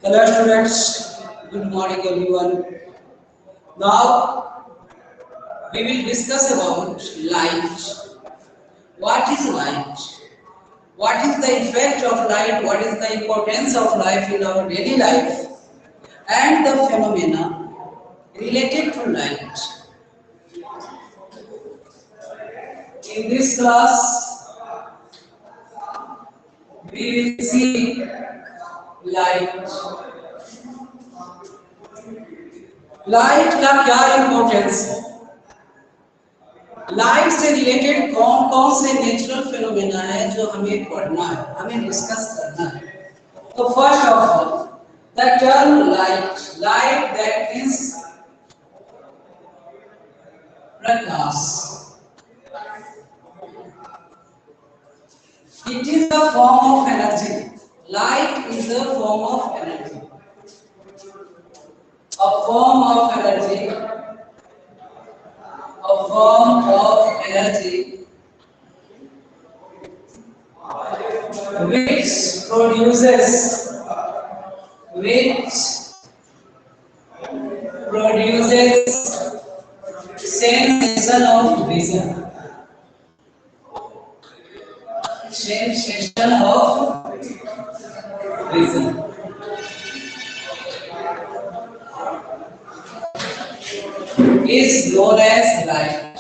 Hello students, good morning everyone. Now we will discuss about light. What is light? What is the effect of light? What is the importance of light in our daily life? And the phenomena related to light. In this class, we will see light. Light का क्या importance है, light से related कौन कौन से natural phenomena है जो हमें पढ़ना है, हमें डिस्कस करना है। तो first of all the term light, light that means Prakash, it is the form of energy, light is the form of energy, a form of energy, a form of energy which produces sensation of vision, sensation of vision. Is known as light.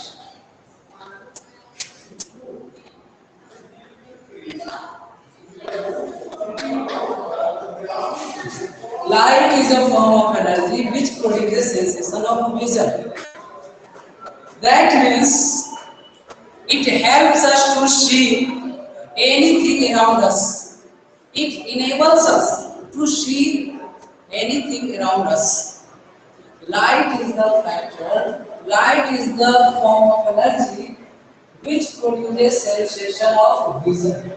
Light is a form of energy which produces sensation of vision. That means it helps us to see anything around us. It enables us to see anything around us. Light is the factor, light is the form of energy which produces sensation of vision.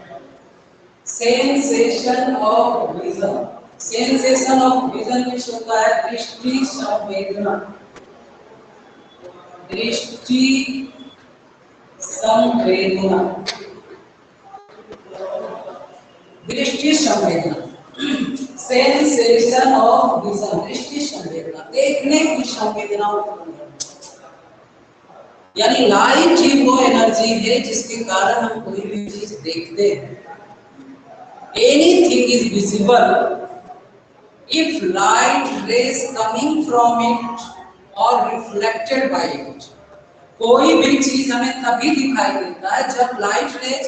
Sensation of vision. Sensation of vision which होता है दृष्टि संवेदना. दृष्टि संवेदना. दृष्टि संवेदना. Sensation of vision, दृष्टि संवेदना, देखने की संवेदना, यानी लाइट ही वो एनर्जी है जिसके कारण हम कोई भी चीज देखते हैं. Anything is visible if light rays coming from it और रिफ्लेक्टेड बाय इट. कोई भी चीज हमें तभी दिखाई देता है जब लाइट रेज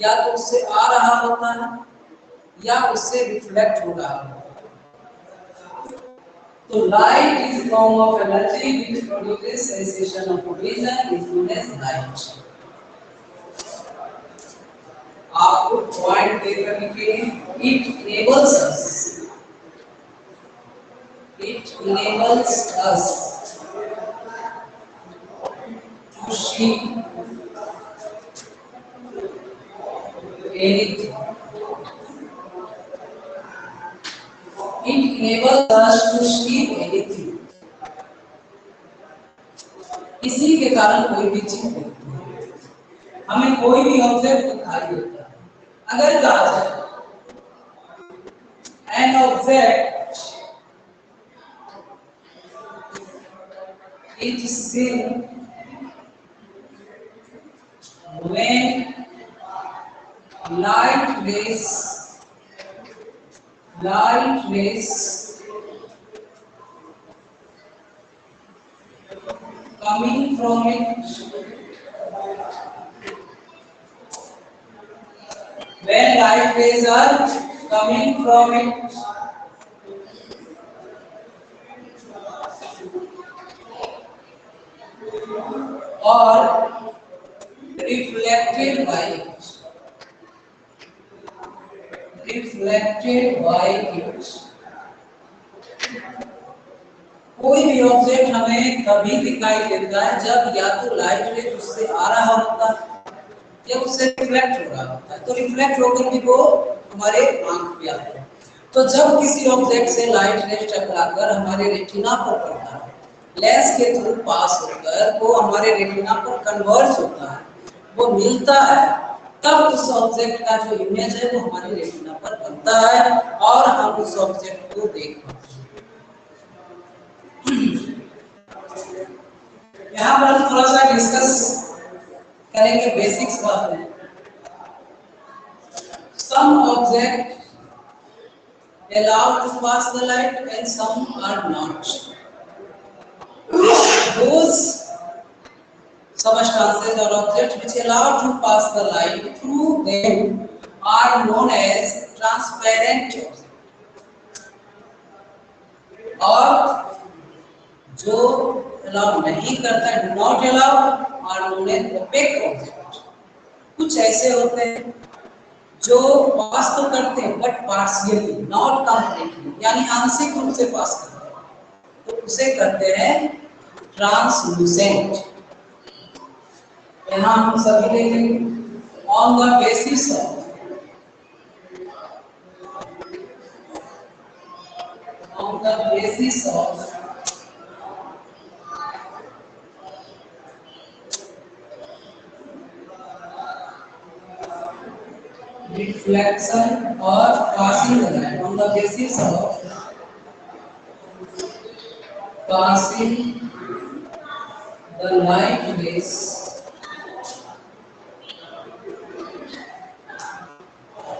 या तो उससे आ रहा होता है या उससे रिफ्लेक्ट हो रहा है. तो light is form of energy which produces sensation of vision is known as light. आपको पॉइंट दे करके it enables us to see anything. It enables us to see anything. इसी के कारण कोई भी चीज देखते हैं, हमें कोई भी ऑब्जेक्ट दिखाई देता है. अगर कहा जाए an object is seen when light rays coming from it, when light rays are coming from it or reflected by it, कोई भी ऑब्जेक्ट हमें तभी दिखाई देता है जब या तो लाइट रे उससे आ रहा होता है या उससे रिफ्लेक्ट हो रहा होता है. तो रिफ्लेक्ट होकर भी वो हमारे आंख पे आता है. तो जब किसी ऑब्जेक्ट से लाइट रे टकराकर हमारे रेटिना पर पड़ता है, लेंस के थ्रू पास होकर वो हमारे रेटिना पर कन्वर्ज होता है, वो मिलता है, तब उस ऑब्जेक्ट का जो इमेज है वो हमारे रेटिना पर बनता है और हम और उस ऑब्जेक्ट को देख पाते हैं। यहाँ पर थोड़ा सा डिस्कस करेंगे बेसिक्स बातें। Some objects allowed to pass the light and some are not. Those substances or objects which allow to pass the light through them are known as transparent objects. और जो अलाउ नहीं करता, do not allow, are known as opaque object. कुछ ऐसे होते हैं जो पास तो करते हैं बट पार्शियली, नॉट कंप्लीटली, यानी आंशिक रूप से पास करते हैं, तो उसे कहते हैं ट्रांसलूसेंट। यहाँ हम सभी लेंगे on the basis of reflection or passing the light, on the basis of passing the light rays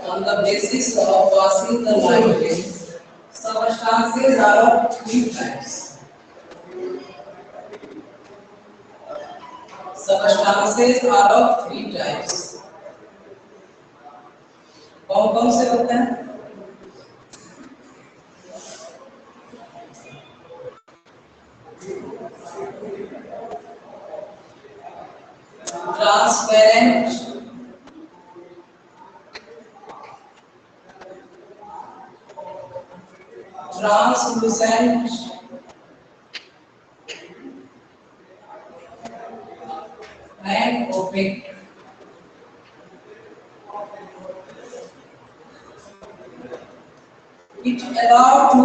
on the basis of passing the light rays, substances are of three types. Substances are of three types. कौन कौन से होते हैं? Transparent, translucent and opaque. It allowed to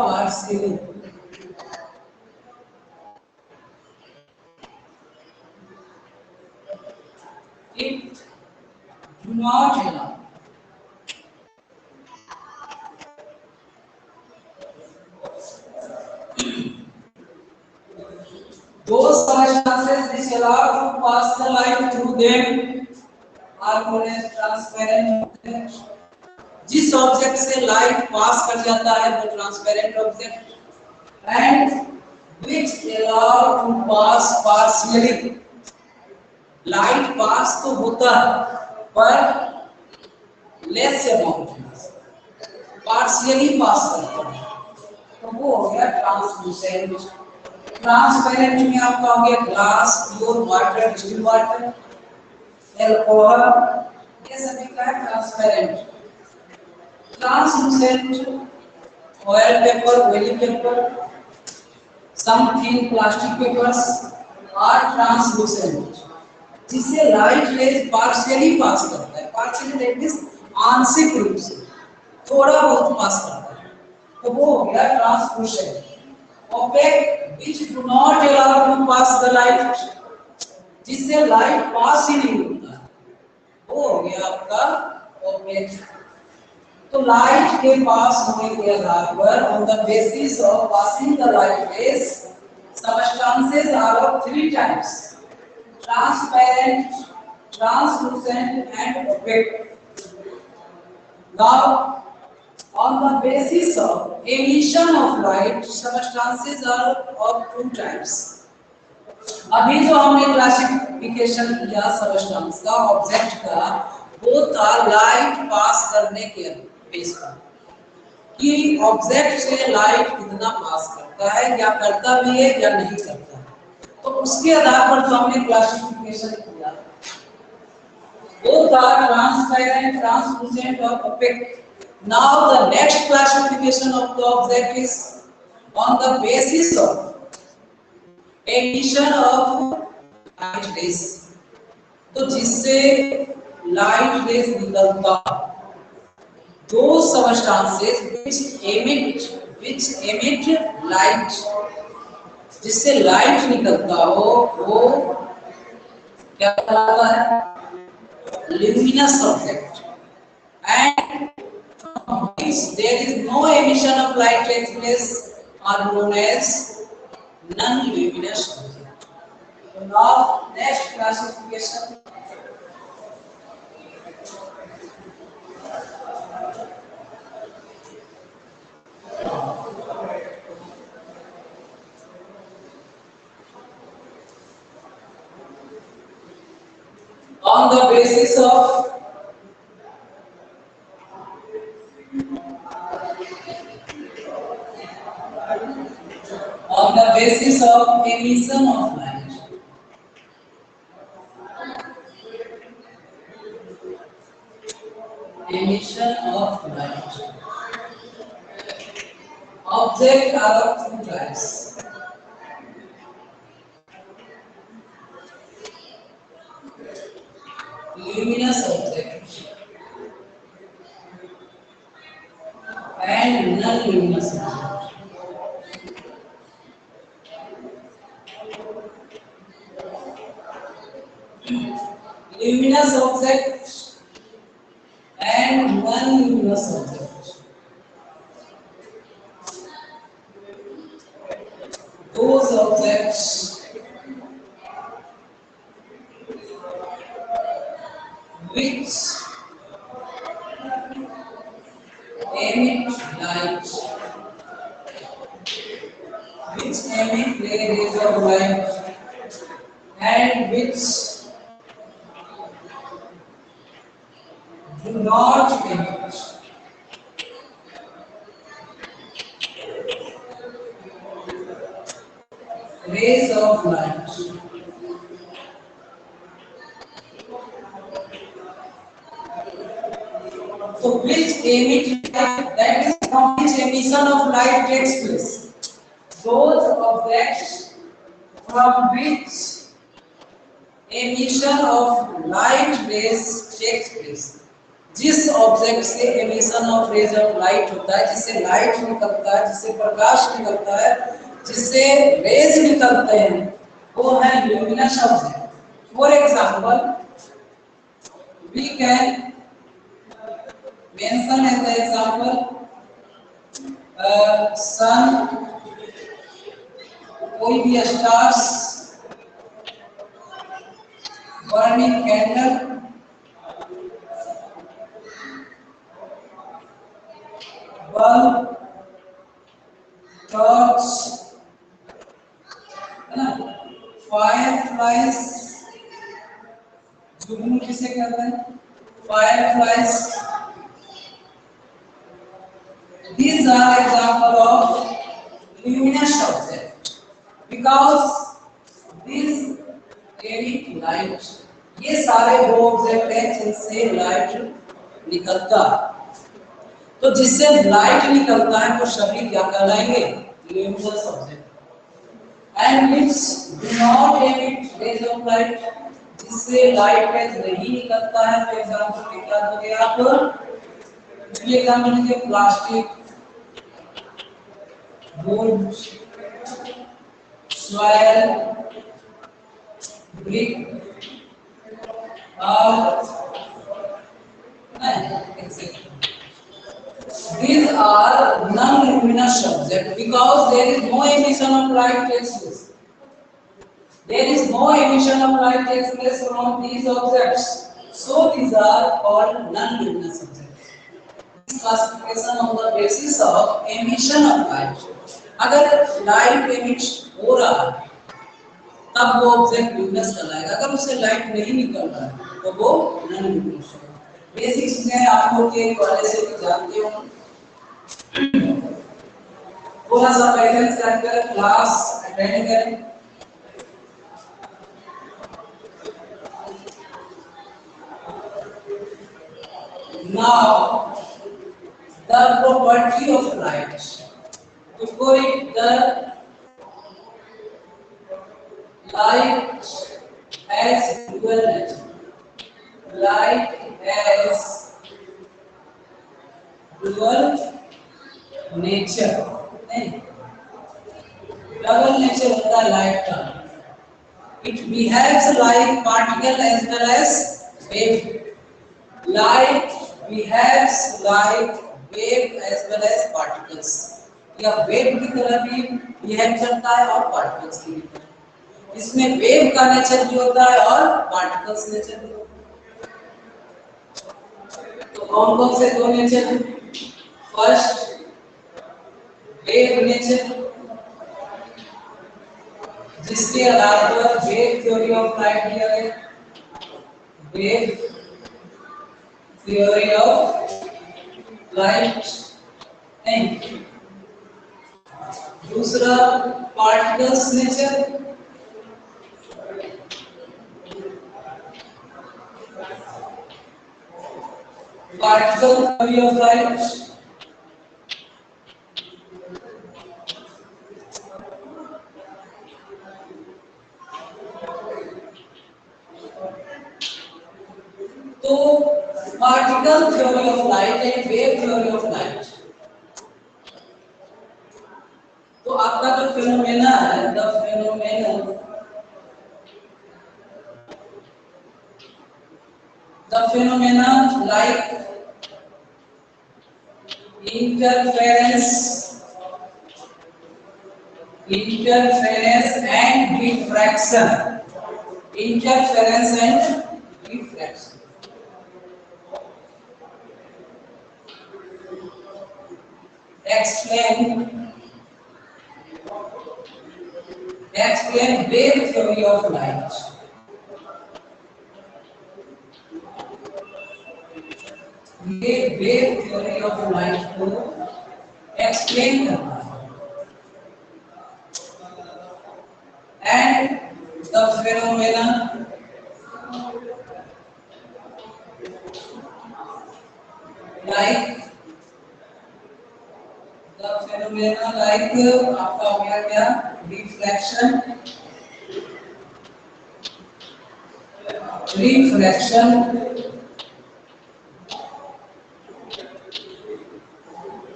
partially, it do not allow. Those substances which allow to pass the light through them are known as transparent. जिस object से light pass कर जाता है वो transparent object, and which allow to pass partially. Light pass तो होता है पर लेस अमाउंट में, पार्शियली पास करता है, तो वो हो गया ट्रांसलूसेंट। ट्रांसपेरेंट में आप कहोगे glass, pure water, distilled water, alcohol, ये सभी का है transparent. Translucent oil paper, oily paper, some thin plastic papers are translucent, जिसे लाइट रेज पार्शियली पास करता है। पार्शियली दैट मींस आंशिक रूप से, थोड़ा बहुत पास करता है, तो वो हो गया translucent. Opaque which do not allow to pass the light, जिससे लाइट पास ही नहीं होता, वो हो गया आपका ओपेक। तो लाइट के पास होने के आधार पर on the basis of passing the light rays, substances are of three types: transparent, translucent and opaque. Now on the basis of emission of light, substances are of two types. अभी जो हमने classification किया substance का, object का, वो था light pass करने के बेस पर कि ऑब्जेक्ट से लाइट कितना पास करता है, या करता भी है या नहीं करता है, तो उसके आधार पर जो हमने क्लासिफिकेशन किया वो था ट्रांसपेरेंट, ट्रांसलूसेंट और OPEC. Now the next classification of the object is on the basis of emission of light rays, तो जिससे लाइट रेज निकलता, those substances which emit light, जिससे लाइट निकलता हो, वो क्या कहलाता है? Luminous object. And from which there is no emission of light takes place are known as non-luminous object. So now next classification. On the basis of emission of light. Emission of light. Objects are of two types. Luminous object and non-luminous object. Luminous object and non-luminous object. Those objects which emit light, which emit rays of light, and which do not emit rays of light. So which emit light, that is from which emission of light takes place. Those objects from which emission of light rays takes place. जिस object से emission of rays of light होता है, जिससे light निकलता है, जिससे प्रकाश निकलता है, जिससे रेज निकलते हैं, वो है luminous object. For example we can mention as the example sun, कोई भी stars, burning candle, bulb, torch, है ना, फायर फ्लाइज, जुगनू किसे कहते हैं, fireflies. These are example of luminous object because these emit light. ये सारे वो ऑब्जेक्ट हैं जिनसे लाइट निकलता है. तो जिससे लाइट निकलता है वो सभी क्या कहलाएंगे? Luminous object. And which do not emit rays of light, जिससे लाइट रेज नहीं निकलता है. फॉर एग्जांपल क्या हो गया, आप ये काम लीजिए, plastic, wood, soil, brick, earth, etc. These are non-luminous objects because there is no emission of light takes place. There is no emission of light takes place from these objects. So these are called non-luminous objects. This classification on the basis of emission of light. अगर light emit हो रहा है तब वो object luminous कहलाएगा. अगर उससे light नहीं निकल रहा है तो वो नॉन ल्यूमिनस है. बेसिक चीजें आप लोग के पहले से भी जानते हो. थोड़ा सा पहले से कर क्लास अटेंड करें. Now the property of light. Before it, the light has dual nature. Light has dual nature. नहीं, डबल नेचर होता है लाइट का. It behaves like particle as well as wave. Light behaves like wave as well as particles. या wave की तरह भी behave करता है और पार्टिकल्स की भी तरह। इसमें वेव का नेचर भी होता है और पार्टिकल्स नेचर भी होता है। तो कौन कौन से दो नेचर? फर्स्ट वेव नेचर, जिसके आधार पर वेव थ्योरी ऑफ लाइट दिया गया। वेव थ्योरी ऑफ लाइट नहीं। दूसरा particles nature, particle theory of light. तो particle theory of light and wave theory of light, तो आपका जो फिनोमेना है, the phenomena like interference and diffraction, interference and diffraction, explain wave theory of light, ये wave theory of light को explain करना है। and the phenomena like आपका हो गया क्या? Reflection,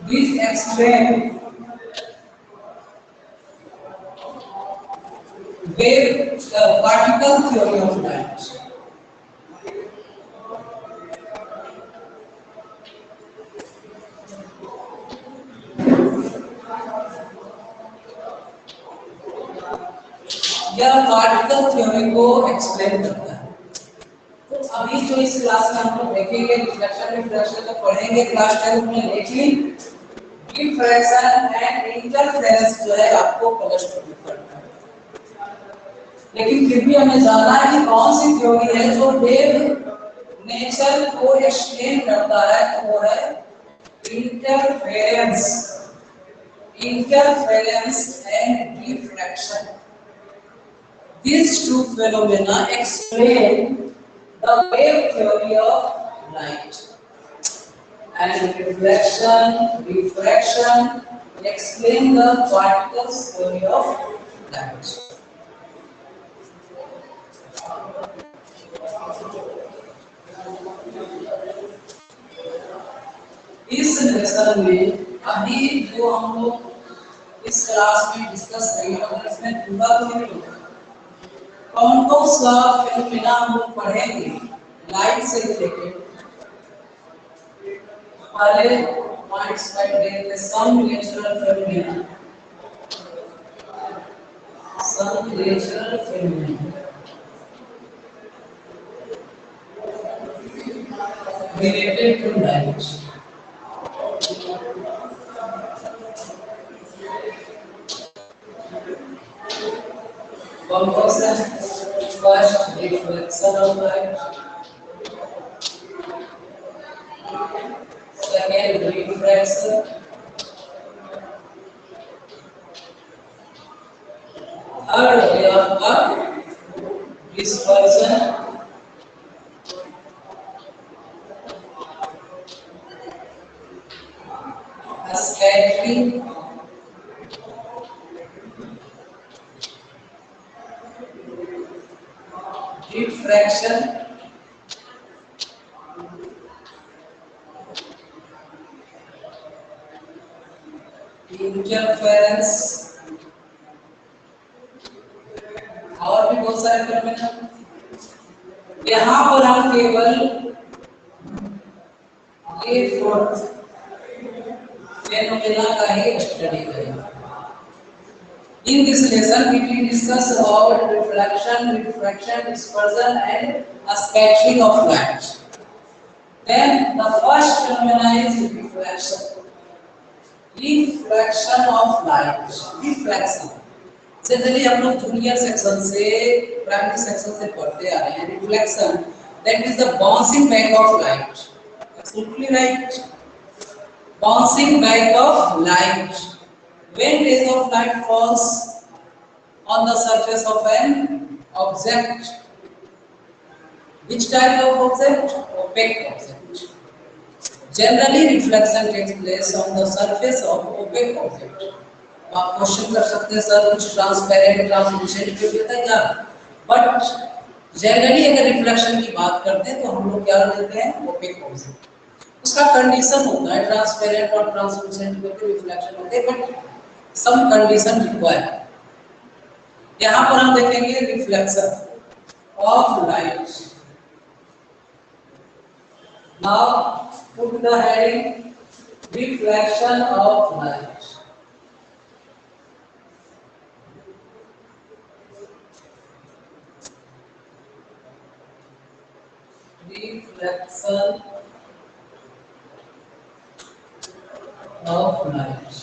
this explain wave particle theory of light. यह particle theory को एक्सप्लेन करता है। तो अभी जो इस क्लास में हम लोग देखेंगे रिफ्लेक्शन तो पढ़ेंगे क्लास 10 में, लेकिन डिफ्रैक्शन एंड इंटरफेरेंस जो है आपको प्लस 2 में पढ़ना है। लेकिन फिर भी हमें जानना है कि कौन सी थ्योरी है जो वेव नेचर को एक्सप्लेन करता है, तो वो है interference and diffraction. These two phenomena explain the wave theory of light, and reflection, diffraction explain the particles theory of light. इस लेसन में अभी जो हम लोग इस क्लास में डिस्कस करेंगे, इसमें पूरा तो नहीं होगा। कौन कौन सा फिनोमेना हम लोग पढ़ेंगे लाइट से रिलेटेड? पहले पॉइंट्स पर देखते, some natural phenomena, related to light. One person, first reflection of light, second refraction, third way of dispersion, scattering, diffraction, interference, और भी बहुत सारे यहाँ पर हम केवल ये फोर्थ फेनोमेना का ही स्टडी करेंगे। In this lesson, we will discuss about reflection, refraction, dispersion, and a scattering of light. Then the first phenomena is reflection. Reflection of light. Reflection. Generally हम लोग जूनियर सेक्शन से primary section से पढ़ते आ रहे हैं reflection, that is the bouncing back of light. Absolutely right, bouncing back of light when rays of light falls on the surface of an object. Which type of object? Opaque object. Generally reflection takes place on the surface of opaque object. आप question कर सकते हैं sir कुछ transparent translucent क्यों होता है क्या, but generally अगर रिफ्लेक्शन की बात करते हैं तो हम लोग क्या लेते हैं ओपेक ऑब्जेक्ट। उसका कंडीशन होता है ट्रांसपेरेंट और ट्रांसलूसेंट करके रिफ्लेक्शन होते हैं, बट सम कंडीशन रिक्वायर्ड। यहाँ पर हम देखेंगे reflection of light. Now put the heading reflection of light. Reflection of light.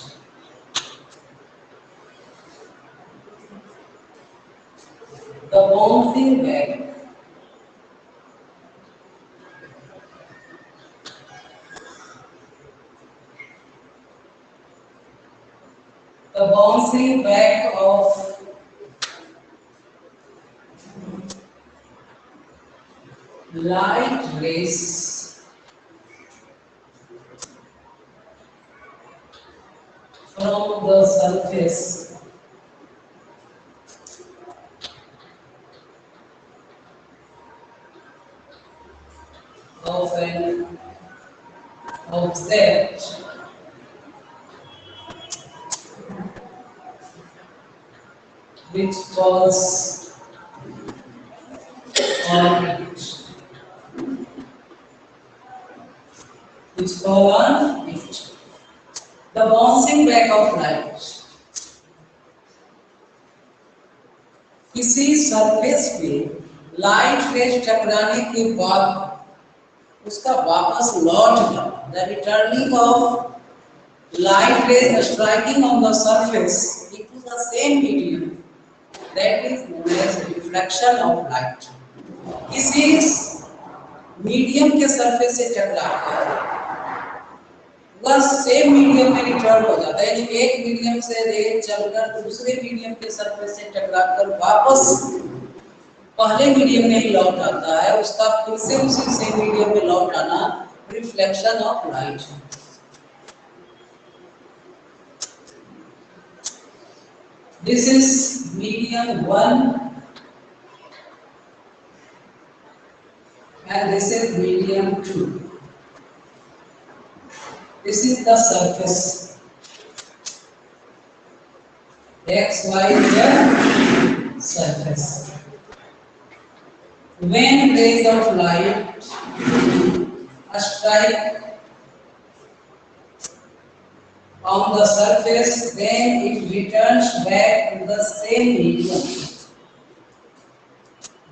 The bouncing back of light rays from the surface of an object which falls on it. Which fall on it. The bouncing back of light. किसी surface पे light rays टकराने के बाद उसका वापस लौटना, the returning of light rays striking on the surface into the same medium, that is known as reflection of light. किसी medium के सरफेस से टकराकर वह सेम मीडियम में रिटर्न हो जाता है, यानी एक मीडियम से रे चलकर दूसरे मीडियम के सरफेस से टकराकर वापस पहले मीडियम में ही लौट आता है, उसका फिर से उसी सेम मीडियम में लौट आना reflection of light. This is medium 1 and this is medium 2. This is the surface. X, Y is the surface. When rays of light strike on the surface, then it returns back to the same medium.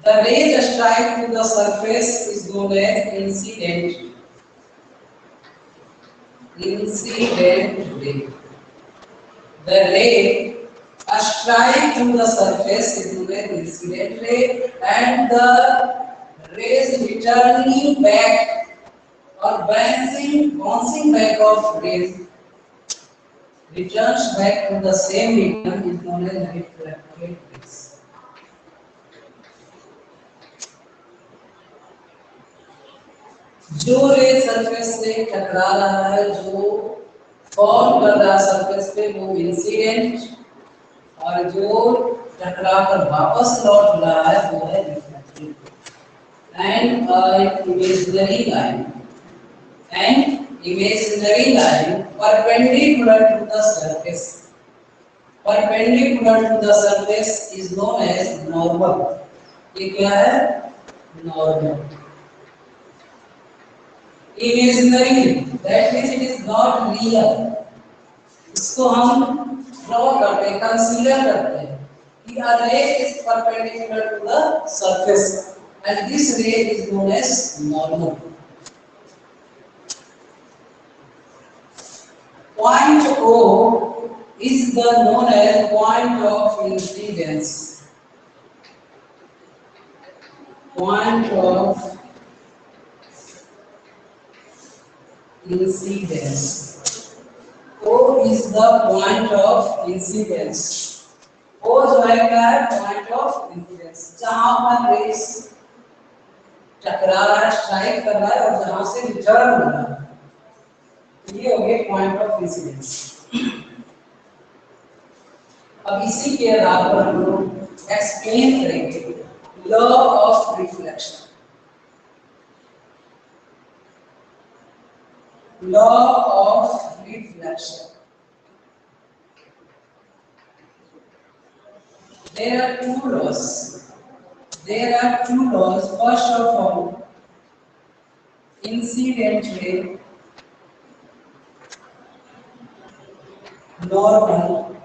The rays strike to the surface is known as incident. Incident ray. The ray strike to the surface is known as incident ray, and the rays returning back or bouncing back of rays returns back to the same medium is known as refracted rays. जो रे surface से टकरा रहा है, जो fall कर रहा है सरफेस पे, वो इंसिडेंट, और जो टकरा कर वापस लौट रहा है वो है reflective. And imaginary line perpendicular to the surface. Perpendicular to the surface is known as normal. ये क्या है? normal. Imaginary, that means it is not real. इसको हम ड्रॉ करते हैं, कंसीडर करते हैं कि a ray is perpendicular to the surface and this ray is known as normal. Point O is the known as point of incidence. Point of incidence. O is the point of incidence. O जो है क्या है? Point of incidence. जहाँ पर race टकरा रहा है, strike कर रहा है और जहाँ से रिटर्न हो रहा है, ये हो गया पॉइंट ऑफ इंसिडेंस। अब इसी के आधार पर हम लोग एक्सप्लेन करेंगे law of reflection. Law of reflection. There are two laws. There are two laws. First of all, incident ray, normal,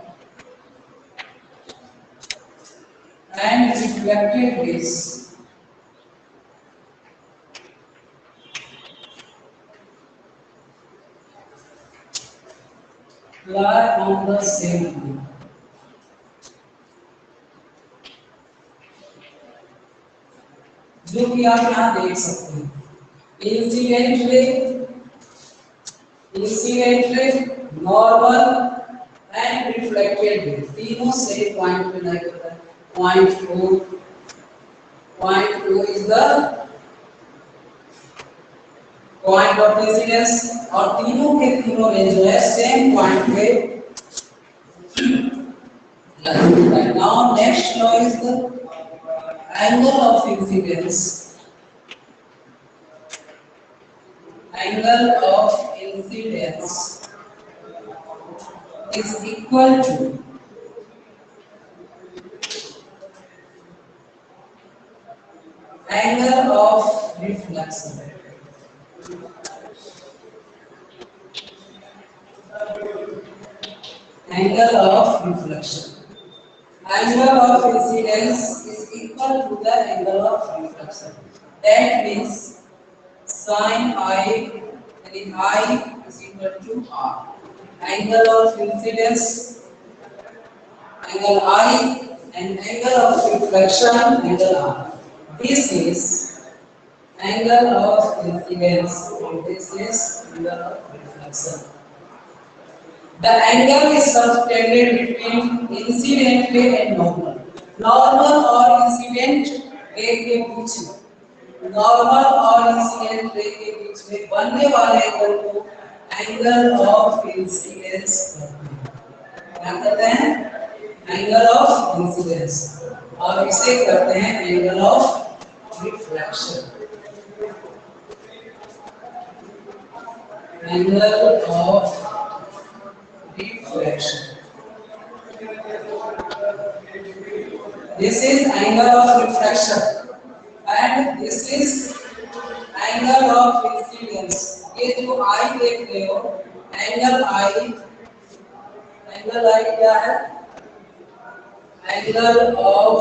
and reflected rays. Lie on the same plane. जो कि आप यहाँ देख सकते हैं, incident ray, normal and reflected ray, तीनों से point पे नहीं करता है। Point O is the point of incidence और तीनों के तीनों में जो है सेम पॉइंट पे लगता है। Now next law is the angle of incidence. Angle of incidence is equal to angle of reflection. Angle of reflection. Angle of incidence is equal to the angle of reflection. That means sin I, and I is equal to R. Angle of incidence, angle I, and angle of reflection, angle R. This is angle of incidence, and this is angle of reflection. The angle is subtended between incident ray and normal. Normal और incident ray के बीच में, normal और incident ray के बीच में बनने वाले angle को angle of incidence कहते हैं। क्या कहते हैं? Angle of incidence। और इसे कहते हैं angle of reflection। Angle of reflection. This is angle of reflection and this is angle of incidence. ये जो I देख रहे हो, angle I क्या है? Angle of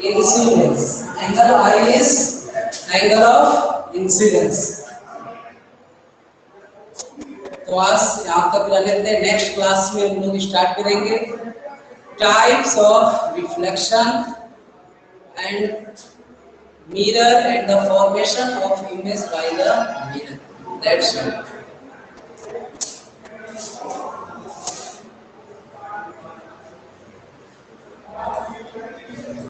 incidence. Angle I is angle of incidence. तो आज यहाँ तक रह लेते हैं। नेक्स्ट क्लास में हम लोग स्टार्ट करेंगे types of reflection and mirror and the formation of image by the mirror. That's all.